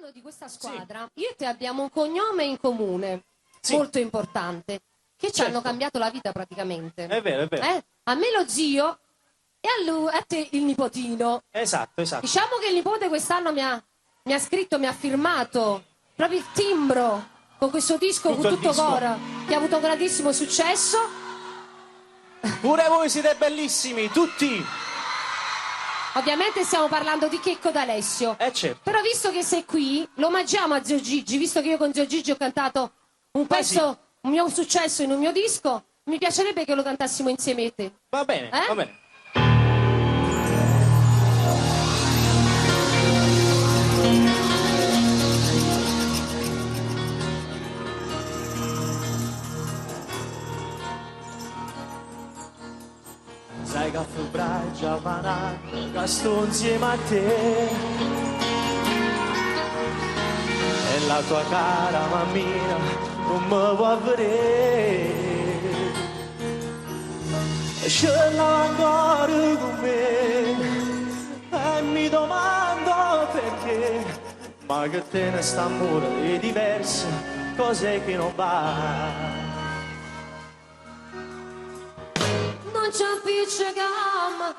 Parlando di questa squadra, io e te abbiamo un cognome in comune, molto importante, che ci hanno cambiato la vita praticamente. È vero, è vero. A me lo zio e a te il nipotino. Esatto, esatto. Diciamo che il nipote quest'anno mi ha scritto, mi ha firmato proprio il timbro con questo disco, con tutto cora, che ha avuto un grandissimo successo. Pure voi siete bellissimi, tutti! Ovviamente stiamo parlando di Checco D'Alessio. Certo. Però visto che sei qui, lo omaggiamo a Zio Gigi, visto che io con Zio Gigi ho cantato un pezzo, un mio successo in un mio disco, mi piacerebbe che lo cantassimo insieme a te. Va bene, va bene. Sai che a febbraio già vanno, che sto insieme a te. E la tua cara mammina non mi può vedere. E ce l'ho ancora con me. E mi domando perché. Ma che te ne sta amore è diverso, cos'è che non va? Non c'è più gamma